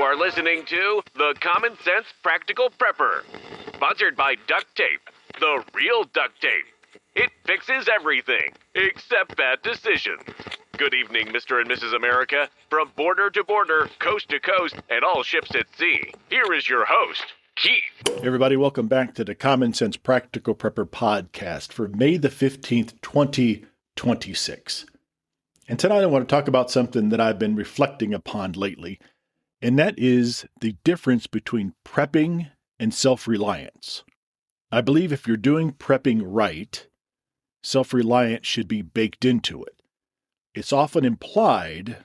are listening to The Common Sense Practical Prepper, sponsored by Duct Tape, the real duct tape. It fixes everything, except bad decisions. Good evening, Mr. and Mrs. America. From border to border, coast to coast, and all ships at sea, here is your host, Keith. Everybody, welcome back to the Common Sense Practical Prepper podcast for May the 15th, 2026. And tonight I want to talk about something that I've been reflecting upon lately, and that is the difference between prepping and self-reliance. I believe if you're doing prepping right, self-reliance should be baked into it. It's often implied,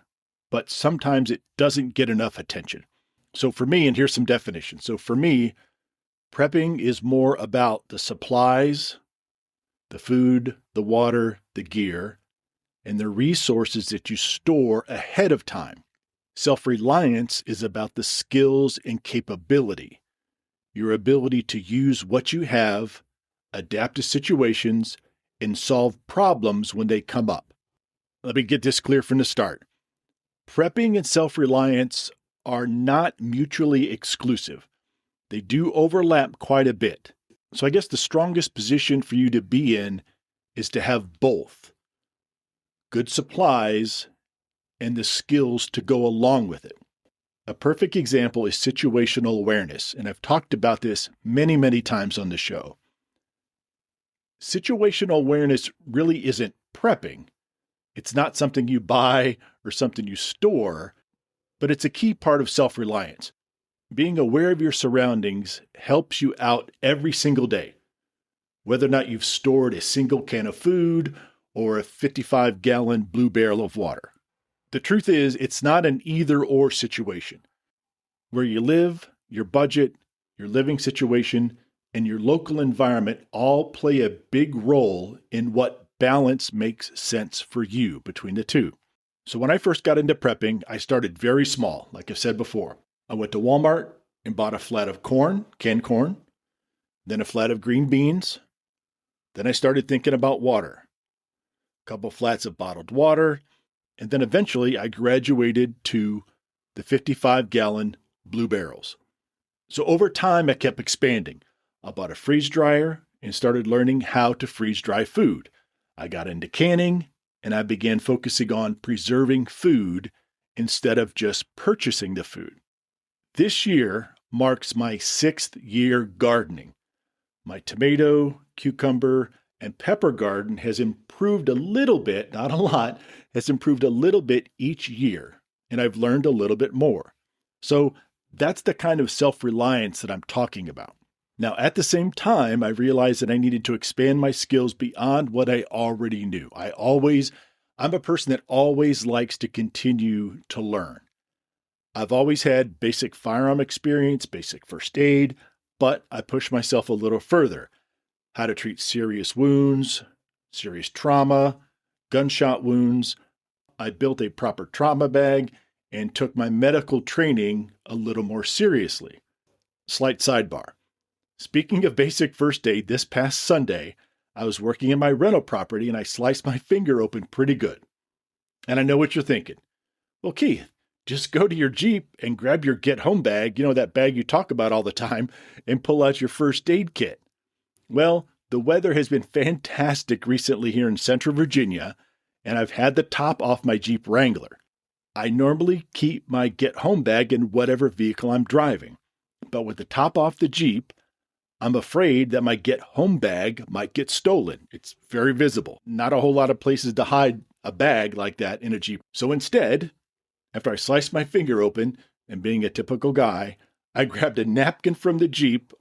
but sometimes it doesn't get enough attention. So for me, and here's some definitions. So for me, prepping is more about the supplies, the food, the water, the gear, and the resources that you store ahead of time. Self-reliance is about the skills and capability, your ability to use what you have, adapt to situations, and solve problems when they come up. Let me get this clear from the start. Prepping and self-reliance are not mutually exclusive. They do overlap quite a bit. So I guess the strongest position for you to be in is to have both. Good supplies, and the skills to go along with it. A perfect example is situational awareness, and I've talked about this many, many times on the show. Situational awareness really isn't prepping. It's not something you buy or something you store, but it's a key part of self-reliance. Being aware of your surroundings helps you out every single day, whether or not you've stored a single can of food or a 55-gallon blue barrel of water. The truth is, it's not an either-or situation. Where you live, your budget, your living situation, and your local environment all play a big role in what balance makes sense for you between the two. So when I first got into prepping, I started very small, like I've said before. I went to Walmart and bought a flat of corn, canned corn, then a flat of green beans. Then I started thinking about water. Couple flats of bottled water, and then eventually I graduated to the 55-gallon blue barrels. So over time, I kept expanding. I bought a freeze dryer and started learning how to freeze dry food. I got into canning, and I began focusing on preserving food instead of just purchasing the food. This year marks my 6th year gardening. My tomato, cucumber, and pepper garden has improved a little bit, not a lot, has improved a little bit each year, and I've learned a little bit more. So that's the kind of self-reliance that I'm talking about. Now, at the same time, I realized that I needed to expand my skills beyond what I already knew. I'm a person that always likes to continue to learn. I've always had basic firearm experience, basic first aid, but I pushed myself a little further. How to treat serious wounds, serious trauma, gunshot wounds. I built a proper trauma bag and took my medical training a little more seriously. Slight sidebar. Speaking of basic first aid, this past Sunday, I was working in my rental property and I sliced my finger open pretty good. And I know what you're thinking. Well, Keith, just go to your Jeep and grab your get home bag, that bag you talk about all the time, and pull out your first aid kit. Well, the weather has been fantastic recently here in Central Virginia, and I've had the top off my Jeep Wrangler. I normally keep my get-home bag in whatever vehicle I'm driving, but with the top off the Jeep, I'm afraid that my get-home bag might get stolen. It's very visible. Not a whole lot of places to hide a bag like that in a Jeep. So instead, after I sliced my finger open, and being a typical guy, I grabbed a napkin from the Jeep.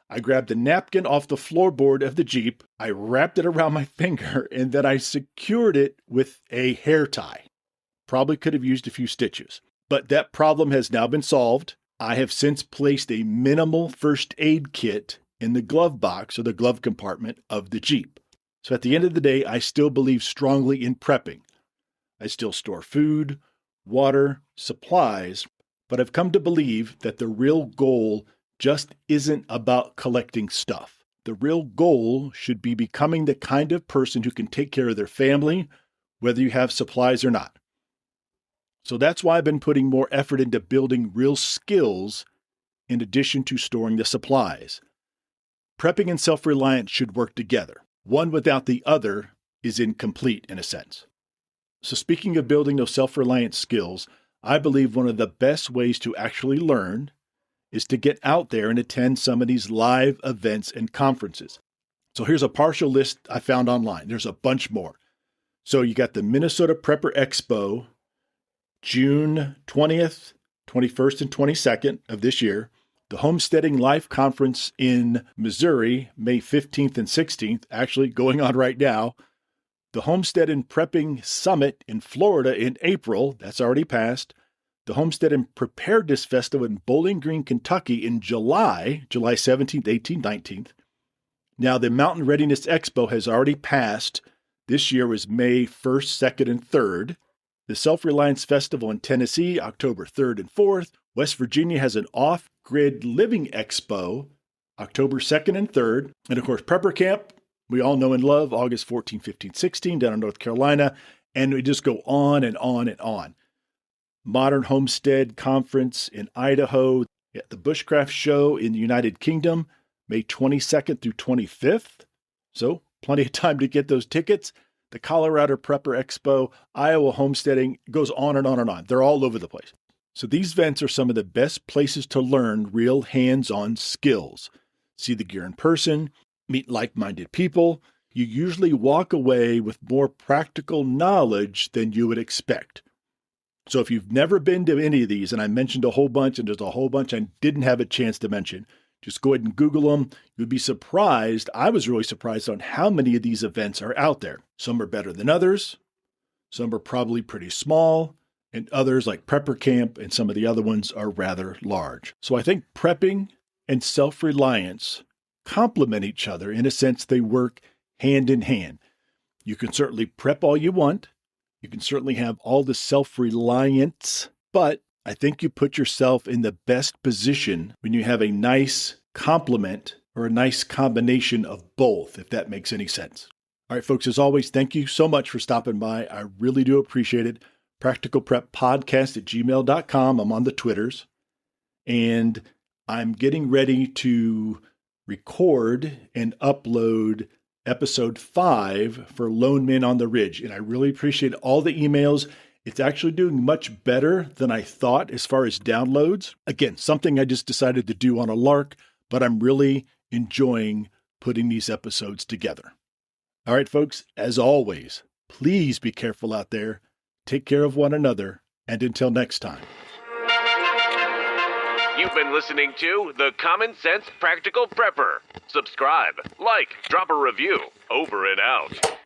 I grabbed the napkin off the floorboard of the Jeep. I wrapped it around my finger, and then I secured it with a hair tie. Probably could have used a few stitches. But that problem has now been solved. I have since placed a minimal first aid kit in the glove box or the glove compartment of the Jeep. So at the end of the day, I still believe strongly in prepping. I still store food, water, supplies, but I've come to believe that the real goal just isn't about collecting stuff. The real goal should be becoming the kind of person who can take care of their family, whether you have supplies or not. So that's why I've been putting more effort into building real skills in addition to storing the supplies. Prepping and self-reliance should work together. One without the other is incomplete in a sense. So speaking of building those self-reliance skills, I believe one of the best ways to actually learn is to get out there and attend some of these live events and conferences. So here's a partial list I found online. There's a bunch more. So you got the Minnesota Prepper Expo, June 20th, 21st, and 22nd of this year. The Homesteading Life Conference in Missouri, May 15th and 16th, actually going on right now. The Homestead and Prepping Summit in Florida in April, that's already passed. The Homestead and Preparedness Festival in Bowling Green, Kentucky in July 17th, 18th, 19th. Now, the Mountain Readiness Expo has already passed. This year was May 1st, 2nd, and 3rd. The Self-Reliance Festival in Tennessee, October 3rd and 4th. West Virginia has an off-grid living expo, October 2nd and 3rd. And of course, Prepper Camp, we all know and love, August 14, 15, 16, down in North Carolina. And we just go on and on and on. Modern Homestead Conference in Idaho. The Bushcraft Show in the United Kingdom, May 22nd through 25th. So plenty of time to get those tickets. The Colorado Prepper Expo, Iowa Homesteading, goes on and on and on. They're all over the place. So these events are some of the best places to learn real hands-on skills. See the gear in person, meet like-minded people. You usually walk away with more practical knowledge than you would expect. So if you've never been to any of these, and I mentioned a whole bunch, and there's a whole bunch I didn't have a chance to mention, just go ahead and Google them. You'd be surprised. I was really surprised on how many of these events are out there. Some are better than others. Some are probably pretty small. And others, like Prepper Camp and some of the other ones, are rather large. So I think prepping and self-reliance complement each other. In a sense, they work hand in hand. You can certainly prep all you want. You can certainly have all the self-reliance, but I think you put yourself in the best position when you have a nice complement or a nice combination of both, if that makes any sense. All right, folks, as always, thank you so much for stopping by. I really do appreciate it. practicalpreppodcast@gmail.com. I'm on the Twitters, and I'm getting ready to record and upload episode 5 for Lone Men on the Ridge. And I really appreciate all the emails. It's actually doing much better than I thought as far as downloads. Again, something I just decided to do on a lark, but I'm really enjoying putting these episodes together. All right, folks, as always, please be careful out there. Take care of one another. And until next time. You've been listening to The Common Sense Practical Prepper. Subscribe, like, drop a review. Over and out.